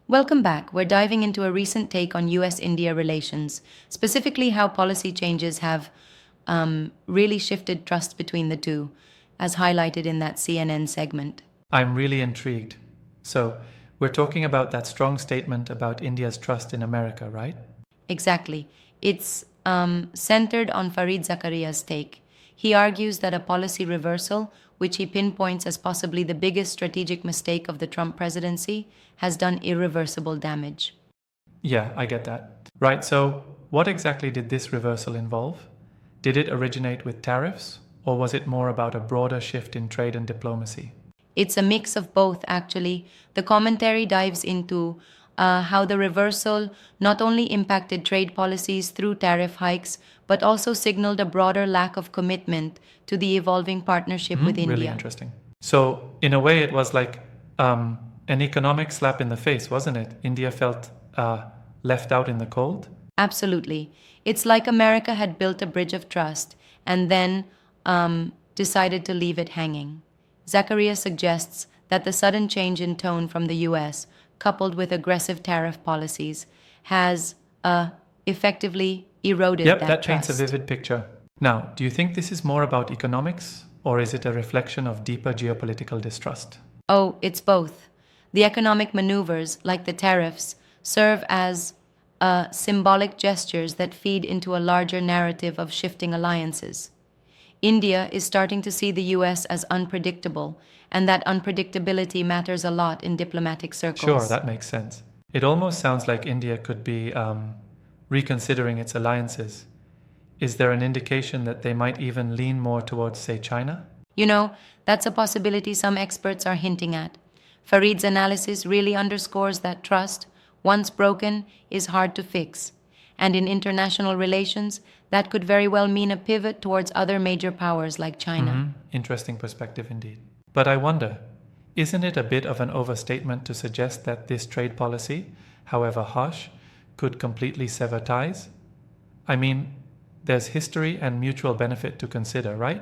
Welcome back. We're diving into a recent take on US India relations, specifically how policy changes have really shifted trust between the two, as highlighted in that CNN segment. I'm really intrigued. So, we're talking about that strong statement about India's trust in America, right? Exactly. It's centered on Fareed Zakaria's take. He argues that a policy reversal, which he pinpoints as possibly the biggest strategic mistake of the Trump presidency, has done irreversible damage. Yeah, I get that. Right, so what exactly did this reversal involve? Did it originate with tariffs, or was it more about a broader shift in trade and diplomacy? It's a mix of both, actually. The commentary dives into how the reversal not only impacted trade policies through tariff hikes, but also signaled a broader lack of commitment to the evolving partnership with Really India. interesting. So, in a way, it was like an economic slap in the face, wasn't it? India felt left out in the cold. Absolutely. It's like America had built a bridge of trust and then decided to leave it hanging. Zachariah suggests that the sudden change in tone from the US, coupled with aggressive tariff policies, has effectively eroded Yep, that that paints a trust. vivid picture. Now, do you think this is more about economics, or is it a reflection of deeper geopolitical distrust? Oh, it's both. The economic maneuvers, like the tariffs, serve as symbolic gestures that feed into a larger narrative of shifting alliances. India is starting to see the US as unpredictable, and that unpredictability matters a lot in diplomatic Sure, circles. that makes sense. It almost sounds like India could be reconsidering its alliances. Is there an indication that they might even lean more towards, say, China? You know, that's a possibility some experts are hinting at. Farid's analysis really underscores that trust, once broken, is hard to fix. And in international relations, that could very well mean a pivot towards other major powers like China. Interesting perspective indeed. But I wonder, isn't it a bit of an overstatement to suggest that this trade policy, however harsh, could completely sever ties? I mean, there's history and mutual benefit to consider, right?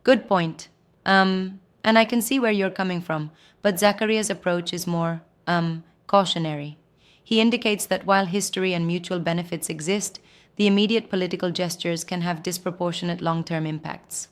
Good point. And I can see where you're coming from, but Zachariah's approach is more cautionary. He indicates that while history and mutual benefits exist, the immediate political gestures can have disproportionate long term impacts.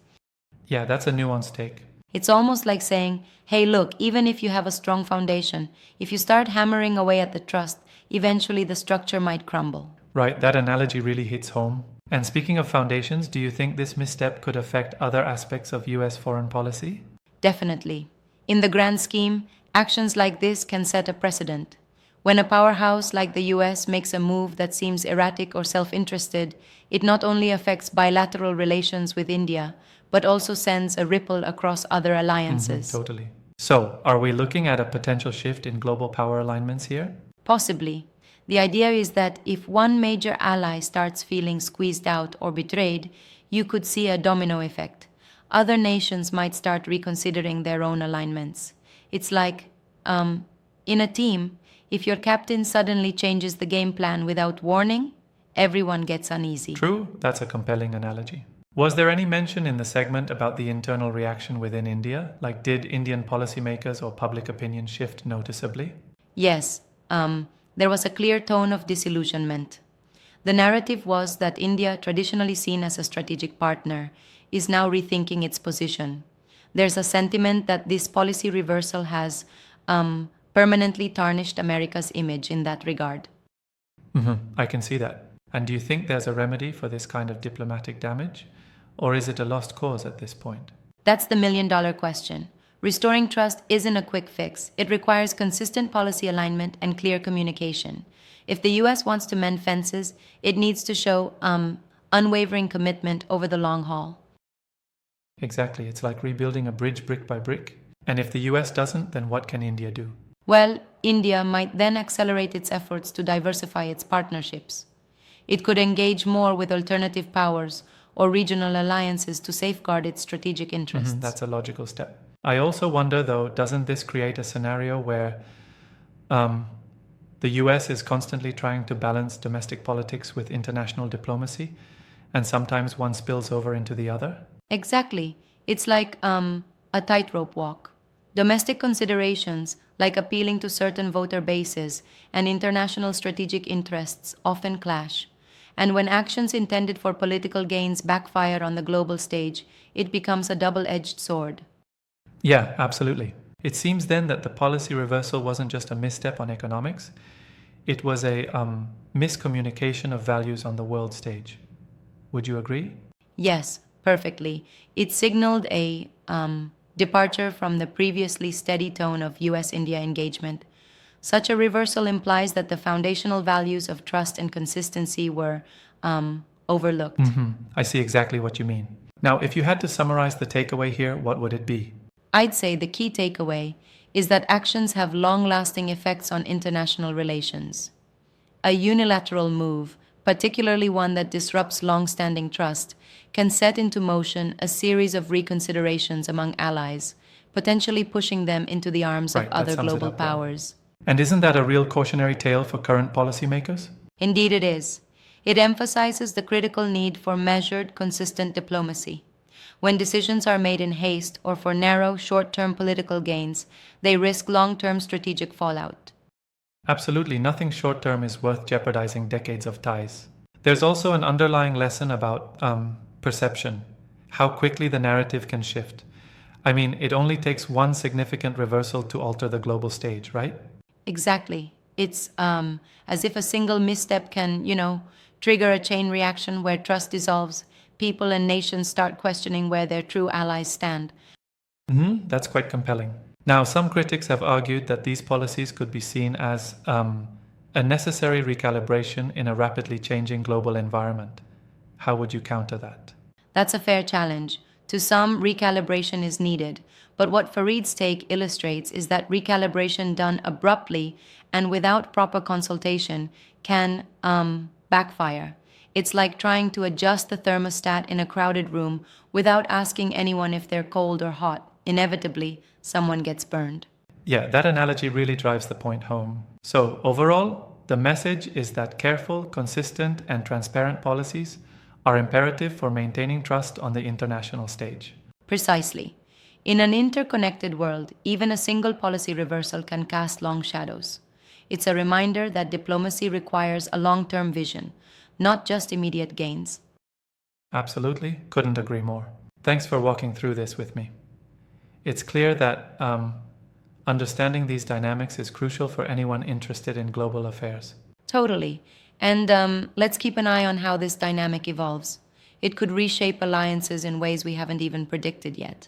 Yeah, that's a nuanced take. It's almost like saying, hey, look, even if you have a strong foundation, if you start hammering away at the trust, eventually the structure might crumble. Right, that analogy really hits home. And speaking of foundations, do you think this misstep could affect other aspects of US foreign policy? Definitely. In the grand scheme, actions like this can set a precedent. When a powerhouse like the US makes a move that seems erratic or self interested, it not only affects bilateral relations with India, but also sends a ripple across other alliances. Totally. So, are we looking at a potential shift in global power alignments here? Possibly. The idea is that if one major ally starts feeling squeezed out or betrayed, you could see a domino effect. Other nations might start reconsidering their own alignments. It's like, in a team, if your captain suddenly changes the game plan without warning, everyone gets uneasy. True, that's a compelling analogy. Was there any mention in the segment about the internal reaction within India? Like, did Indian policymakers or public opinion shift noticeably? Yes, there was a clear tone of disillusionment. The narrative was that India, traditionally seen as a strategic partner, is now rethinking its position. There's a sentiment that this policy reversal has permanently tarnished America's image in that regard. I can see that. And do you think there's a remedy for this kind of diplomatic damage? Or is it a lost cause at this point? That's the million-dollar question. Restoring trust isn't a quick fix. It requires consistent policy alignment and clear communication. If the US wants to mend fences, it needs to show unwavering commitment over the long haul. Exactly, it's like rebuilding a bridge brick by brick. And if the US doesn't, then what can India do? Well, India might then accelerate its efforts to diversify its partnerships. It could engage more with alternative powers or regional alliances to safeguard its strategic interests. That's a logical step. I also wonder, though, doesn't this create a scenario where the US is constantly trying to balance domestic politics with international diplomacy, and sometimes one spills over into the other? Exactly. It's like a tightrope walk. Domestic considerations, like appealing to certain voter bases and international strategic interests, often clash. And when actions intended for political gains backfire on the global stage, it becomes a double edged sword. Yeah, absolutely. It seems then that the policy reversal wasn't just a misstep on economics, it was a miscommunication of values on the world stage. Would you agree? Yes, perfectly. It signaled a departure from the previously steady tone of US India engagement. Such a reversal implies that the foundational values of trust and consistency were overlooked. I see exactly what you mean. Now, if you had to summarize the takeaway here, what would it be? I'd say the key takeaway is that actions have long lasting effects on international relations. A unilateral move, particularly one that disrupts long standing trust, can set into motion a series of reconsiderations among allies, potentially pushing them into the arms of Right, that other sums it global up well. powers. And isn't that a real cautionary tale for current policymakers? Indeed, it is. It emphasizes the critical need for measured, consistent diplomacy. When decisions are made in haste or for narrow, short term political gains, they risk long term strategic fallout. Absolutely, nothing short term is worth jeopardizing decades of ties. There's also an underlying lesson about perception, how quickly the narrative can shift. I mean, it only takes one significant reversal to alter the global stage, right? Exactly. It's as if a single misstep can, trigger a chain reaction where trust dissolves, people and nations start questioning where their true allies stand. That's quite compelling. Now, some critics have argued that these policies could be seen as a necessary recalibration in a rapidly changing global environment. How would you counter that? That's a fair challenge. To some, recalibration is needed, but what Farid's take illustrates is that recalibration done abruptly and without proper consultation can backfire. It's like trying to adjust the thermostat in a crowded room without asking anyone if they're cold or hot. Inevitably, someone gets burned. Yeah, that analogy really drives the point home. So, overall, the message is that careful, consistent, and transparent policies are imperative for maintaining trust on the international stage. Precisely. In an interconnected world, even a single policy reversal can cast long shadows. It's a reminder that diplomacy requires a long term vision, not just immediate gains. Absolutely, couldn't agree more. Thanks for walking through this with me. It's clear that understanding these dynamics is crucial for anyone interested in global affairs. Totally. And let's keep an eye on how this dynamic evolves. It could reshape alliances in ways we haven't even predicted yet.